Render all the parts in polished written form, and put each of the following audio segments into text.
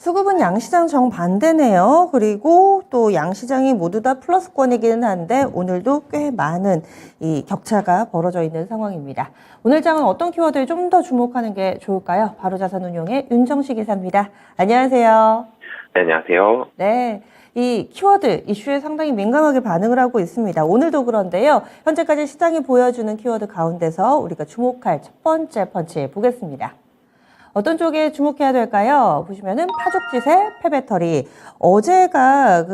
수급은 양시장 정반대네요. 그리고 또 양시장이 모두 다 플러스권이기는 한데 오늘도 꽤 많은 이 격차가 벌어져 있는 상황입니다. 오늘 장은 어떤 키워드에 좀 더 주목하는 게 좋을까요? 바로자산운용의 윤정식 이사입니다. 안녕하세요. 네, 안녕하세요. 네. 이 키워드 이슈에 상당히 민감하게 반응을 하고 있습니다. 오늘도 그런데요. 현재까지 시장이 보여주는 키워드 가운데서 우리가 주목할 첫 번째 펀치 보겠습니다. 어떤 쪽에 주목해야 될까요? 보시면은 파죽지세 폐배터리. 어제가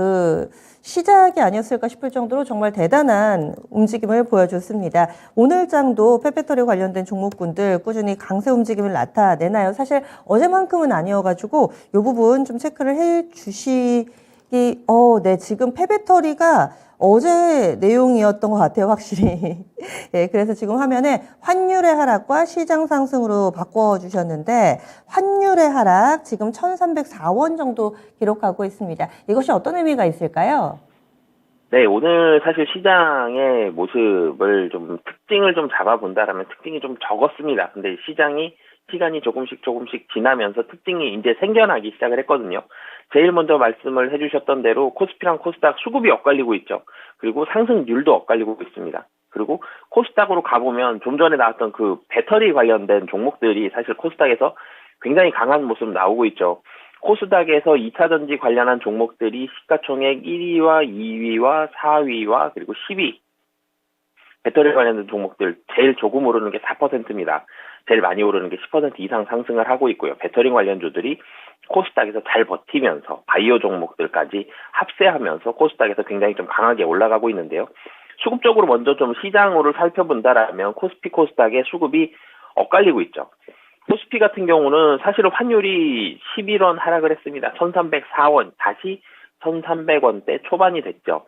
시작이 아니었을까 싶을 정도로 정말 대단한 움직임을 보여줬습니다. 오늘 장도 폐배터리 관련된 종목군들 꾸준히 강세 움직임을 나타내나요? 사실 어제만큼은 아니어가지고 이 부분 좀 체크를 해 네, 지금 폐배터리가 어제 내용이었던 것 같아요, 확실히. 예, 그래서 지금 화면에 환율의 하락과 시장 상승으로 바꿔주셨는데, 환율의 하락, 지금 1,304원 정도 기록하고 있습니다. 이것이 어떤 의미가 있을까요? 네, 오늘 사실 시장의 모습을 특징을 잡아본다라면 특징이 좀 적었습니다. 근데 시간이 조금씩 지나면서 특징이 이제 생겨나기 시작을 했거든요. 제일 먼저 말씀을 해주셨던 대로 코스피랑 코스닥 수급이 엇갈리고 있죠. 그리고 상승률도 엇갈리고 있습니다. 그리고 코스닥으로 가보면 좀 전에 나왔던 그 배터리 관련된 종목들이 사실 코스닥에서 굉장히 강한 모습 나오고 있죠. 코스닥에서 2차전지 관련한 종목들이 시가총액 1위와 2위와 4위와 그리고 10위 배터리 관련된 종목들 제일 조금 오르는 게 4%입니다. 제일 많이 오르는 게 10% 이상 상승을 하고 있고요. 배터리 관련주들이 코스닥에서 잘 버티면서 바이오 종목들까지 합세하면서 코스닥에서 굉장히 좀 강하게 올라가고 있는데요. 수급적으로 먼저 좀 시장으로 살펴본다라면 코스피 코스닥의 수급이 엇갈리고 있죠. 코스피 같은 경우는 사실은 환율이 11원 하락을 했습니다. 1,304원 다시 1,300원대 초반이 됐죠.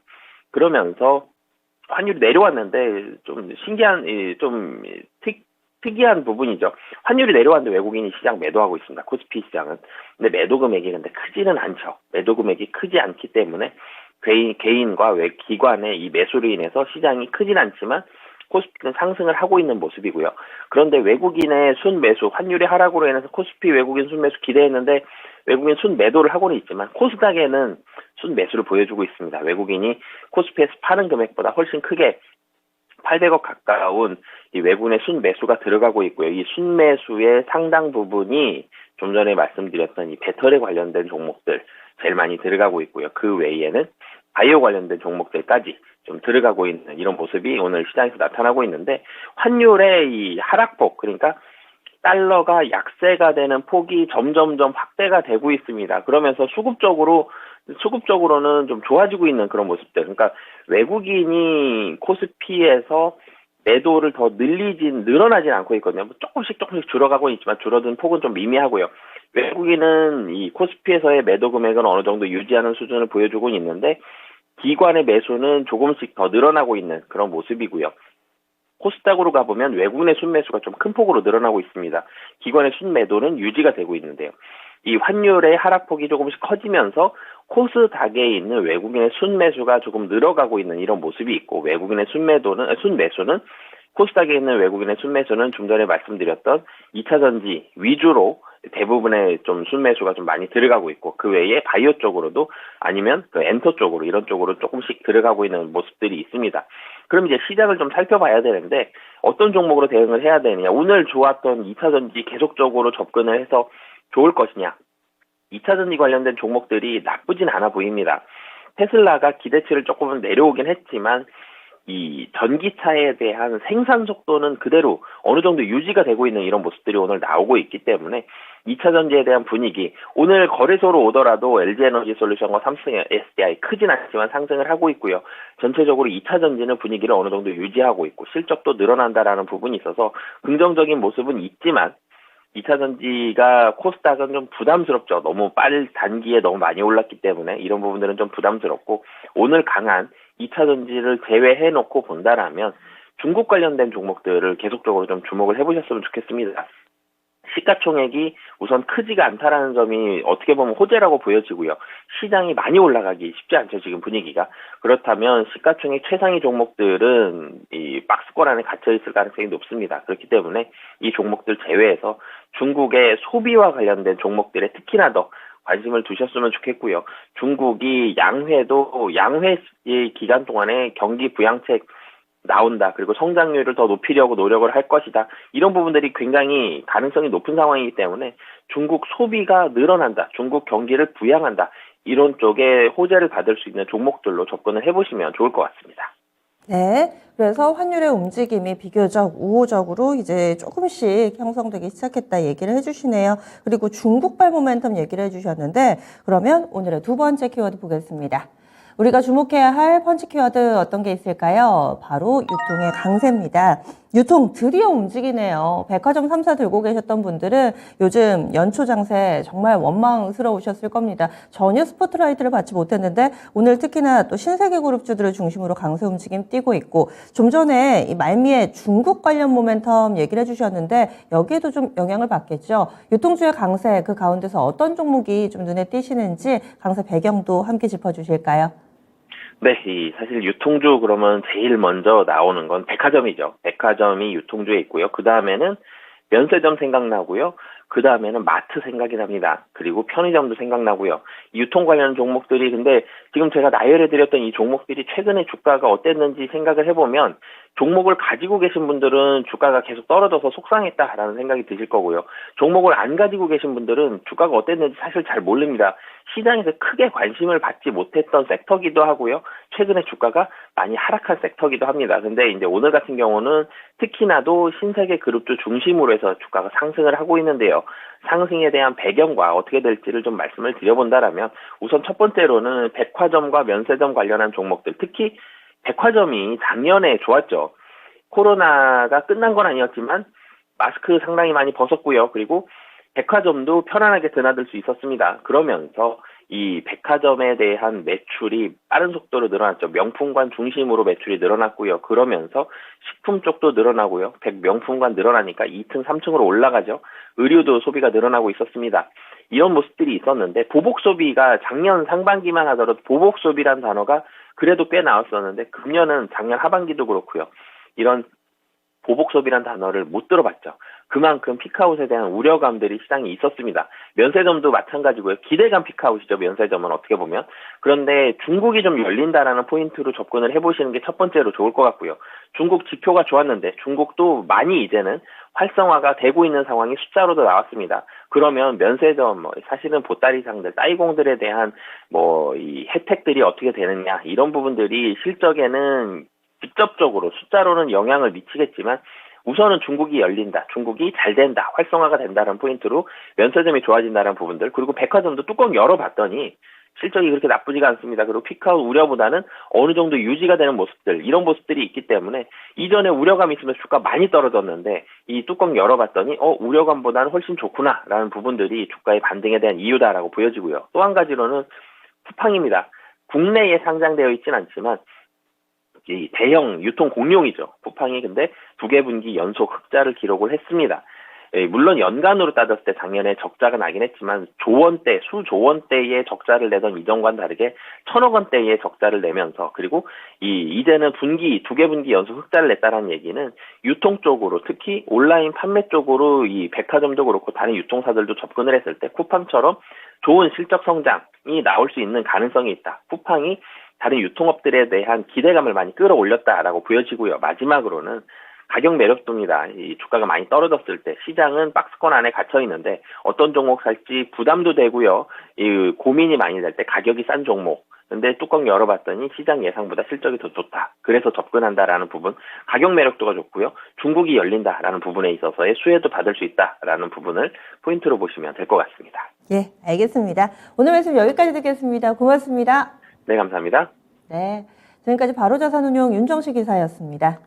그러면서 환율이 내려왔는데 좀 신기한 특이한 부분이죠. 환율이 내려왔는데 외국인이 시장 매도하고 있습니다. 코스피 시장은. 근데 매도 금액이 근데 크지는 않죠. 매도 금액이 크지 않기 때문에 개인과 기관의 이 매수로 인해서 시장이 크진 않지만 코스피는 상승을 하고 있는 모습이고요. 그런데 외국인의 순매수, 환율의 하락으로 인해서 코스피 외국인 순매수 기대했는데 외국인 순매도를 하고는 있지만 코스닥에는 순매수를 보여주고 있습니다. 외국인이 코스피에서 파는 금액보다 훨씬 크게 800억 가까운 이 외국인의 순매수가 들어가고 있고요. 이 순매수의 상당 부분이 좀 전에 말씀드렸던 이 배터리 관련된 종목들 제일 많이 들어가고 있고요. 그 외에는 바이오 관련된 종목들까지 좀 들어가고 있는 이런 모습이 오늘 시장에서 나타나고 있는데 환율의 이 하락폭 그러니까 달러가 약세가 되는 폭이 점점점 확대가 되고 있습니다. 그러면서 수급적으로는 좀 좋아지고 있는 그런 모습들. 그러니까 외국인이 코스피에서 매도를 더 늘어나진 않고 있거든요. 조금씩 줄어가고 있지만 줄어든 폭은 좀 미미하고요. 외국인은 이 코스피에서의 매도 금액은 어느 정도 유지하는 수준을 보여주고 있는데 기관의 매수는 조금씩 더 늘어나고 있는 그런 모습이고요. 코스닥으로 가보면 외국인의 순매수가 좀 큰 폭으로 늘어나고 있습니다. 기관의 순매도는 유지가 되고 있는데요. 이 환율의 하락폭이 조금씩 커지면서 코스닥에 있는 외국인의 순매수가 조금 늘어가고 있는 이런 모습이 있고 외국인의 순매수는 코스닥에 있는 외국인의 순매수는 좀 전에 말씀드렸던 2차전지 위주로 대부분의 좀 순매수가 좀 많이 들어가고 있고 그 외에 바이오 쪽으로도 아니면 그 엔터 쪽으로 이런 쪽으로 조금씩 들어가고 있는 모습들이 있습니다. 그럼 이제 시장을 좀 살펴봐야 되는데 어떤 종목으로 대응을 해야 되느냐. 오늘 좋았던 2차전지 계속적으로 접근을 해서 좋을 것이냐. 2차전지 관련된 종목들이 나쁘진 않아 보입니다. 테슬라가 기대치를 조금은 내려오긴 했지만 이 전기차에 대한 생산 속도는 그대로 어느 정도 유지가 되고 있는 이런 모습들이 오늘 나오고 있기 때문에 2차 전지에 대한 분위기 오늘 거래소로 오더라도 LG에너지솔루션과 삼성 SDI 크진 않지만 상승을 하고 있고요. 전체적으로 2차 전지는 분위기를 어느 정도 유지하고 있고 실적도 늘어난다라는 부분이 있어서 긍정적인 모습은 있지만 2차 전지가 코스닥은 좀 부담스럽죠. 너무 단기에 너무 많이 올랐기 때문에 이런 부분들은 좀 부담스럽고 오늘 강한 2차 전지를 제외해놓고 본다라면 중국 관련된 종목들을 계속적으로 좀 주목을 해보셨으면 좋겠습니다. 시가총액이 우선 크지가 않다라는 점이 어떻게 보면 호재라고 보여지고요. 시장이 많이 올라가기 쉽지 않죠, 지금 분위기가. 그렇다면 시가총액 최상위 종목들은 이 박스권 안에 갇혀있을 가능성이 높습니다. 그렇기 때문에 이 종목들 제외해서 중국의 소비와 관련된 종목들에 특히나 더 관심을 두셨으면 좋겠고요. 중국이 양회의 기간 동안에 경기 부양책 나온다. 그리고 성장률을 더 높이려고 노력을 할 것이다. 이런 부분들이 굉장히 가능성이 높은 상황이기 때문에 중국 소비가 늘어난다. 중국 경기를 부양한다. 이런 쪽에 호재를 받을 수 있는 종목들로 접근을 해보시면 좋을 것 같습니다. 네. 그래서 환율의 움직임이 비교적 우호적으로 이제 조금씩 형성되기 시작했다 얘기를 해주시네요. 그리고 중국발 모멘텀 얘기를 해주셨는데 그러면 오늘의 두 번째 키워드 보겠습니다. 우리가 주목해야 할 펀치 키워드 어떤 게 있을까요? 바로 유통의 강세입니다. 유통 드디어 움직이네요. 백화점 3사 들고 계셨던 분들은 요즘 연초 장세 정말 원망스러우셨을 겁니다. 전혀 스포트라이트를 받지 못했는데 오늘 특히나 또 신세계 그룹주들을 중심으로 강세 움직임 띄고 있고 좀 전에 이 말미에 중국 관련 모멘텀 얘기를 해주셨는데 여기에도 좀 영향을 받겠죠. 유통주의 강세 그 가운데서 어떤 종목이 좀 눈에 띄시는지 강세 배경도 함께 짚어주실까요? 네, 사실 유통주 그러면 제일 먼저 나오는 건 백화점이죠. 백화점이 유통주에 있고요. 그 다음에는 면세점 생각나고요. 그 다음에는 마트 생각이 납니다. 그리고 편의점도 생각나고요. 유통 관련 종목들이 근데 지금 제가 나열해드렸던 이 종목들이 최근에 주가가 어땠는지 생각을 해보면 종목을 가지고 계신 분들은 주가가 계속 떨어져서 속상했다라는 생각이 드실 거고요. 종목을 안 가지고 계신 분들은 주가가 어땠는지 사실 잘 모릅니다. 시장에서 크게 관심을 받지 못했던 섹터기도 하고요. 최근에 주가가 많이 하락한 섹터기도 합니다. 근데 이제 오늘 같은 경우는 특히나도 신세계 그룹주 중심으로 해서 주가가 상승을 하고 있는데요. 상승에 대한 배경과 어떻게 될지를 좀 말씀을 드려본다라면 우선 첫 번째로는 백화점과 면세점 관련한 종목들, 특히 백화점이 작년에 좋았죠. 코로나가 끝난 건 아니었지만 마스크 상당히 많이 벗었고요. 그리고 백화점도 편안하게 드나들 수 있었습니다. 그러면서 이 백화점에 대한 매출이 빠른 속도로 늘어났죠. 명품관 중심으로 매출이 늘어났고요. 그러면서 식품 쪽도 늘어나고요. 명품관 늘어나니까 2층, 3층으로 올라가죠. 의류도 소비가 늘어나고 있었습니다. 이런 모습들이 있었는데 보복 소비가 작년 상반기만 하더라도 보복 소비란 단어가 그래도 꽤 나왔었는데 금년은 작년 하반기도 그렇고요. 이런 보복 소비란 단어를 못 들어봤죠. 그만큼 피크아웃에 대한 우려감들이 시장에 있었습니다. 면세점도 마찬가지고요. 기대감 피크아웃이죠. 면세점은 어떻게 보면. 그런데 중국이 좀 열린다라는 포인트로 접근을 해보시는 게 첫 번째로 좋을 것 같고요. 중국 지표가 좋았는데 중국도 많이 이제는 활성화가 되고 있는 상황이 숫자로도 나왔습니다. 그러면 면세점, 사실은 보따리상들, 따이공들에 대한 이 혜택들이 어떻게 되느냐 이런 부분들이 실적에는 직접적으로 숫자로는 영향을 미치겠지만 우선은 중국이 열린다, 중국이 잘 된다, 활성화가 된다는 포인트로 면세점이 좋아진다는 부분들, 그리고 백화점도 뚜껑 열어봤더니 실적이 그렇게 나쁘지가 않습니다. 그리고 피크아웃 우려보다는 어느 정도 유지가 되는 모습들, 이런 모습들이 있기 때문에 이전에 우려감이 있으면 주가 많이 떨어졌는데 이 뚜껑 열어봤더니 우려감보다는 훨씬 좋구나라는 부분들이 주가의 반등에 대한 이유다라고 보여지고요. 또 한 가지로는 쿠팡입니다. 국내에 상장되어 있진 않지만 이 대형 유통 공룡이죠. 쿠팡이 근데 2개 분기 연속 흑자를 기록을 했습니다. 물론 연간으로 따졌을 때 작년에 적자가 나긴 했지만 수조 원대의 적자를 내던 이전과는 다르게 1,000억 원대의 적자를 내면서 그리고 이제는 2개 분기 연속 흑자를 냈다는 얘기는 유통 쪽으로 특히 온라인 판매 쪽으로 이 백화점도 그렇고 다른 유통사들도 접근을 했을 때 쿠팡처럼 좋은 실적 성장이 나올 수 있는 가능성이 있다. 쿠팡이 다른 유통업들에 대한 기대감을 많이 끌어올렸다라고 보여지고요. 마지막으로는 가격 매력도입니다. 이 주가가 많이 떨어졌을 때 시장은 박스권 안에 갇혀 있는데 어떤 종목 살지 부담도 되고요. 이 고민이 많이 될 때 가격이 싼 종목. 근데 뚜껑 열어봤더니 시장 예상보다 실적이 더 좋다. 그래서 접근한다라는 부분. 가격 매력도가 좋고요. 중국이 열린다라는 부분에 있어서의 수혜도 받을 수 있다라는 부분을 포인트로 보시면 될 것 같습니다. 예, 알겠습니다. 오늘 말씀 여기까지 듣겠습니다. 고맙습니다. 네, 감사합니다. 네, 지금까지 바로자산운용 윤정식 이사였습니다.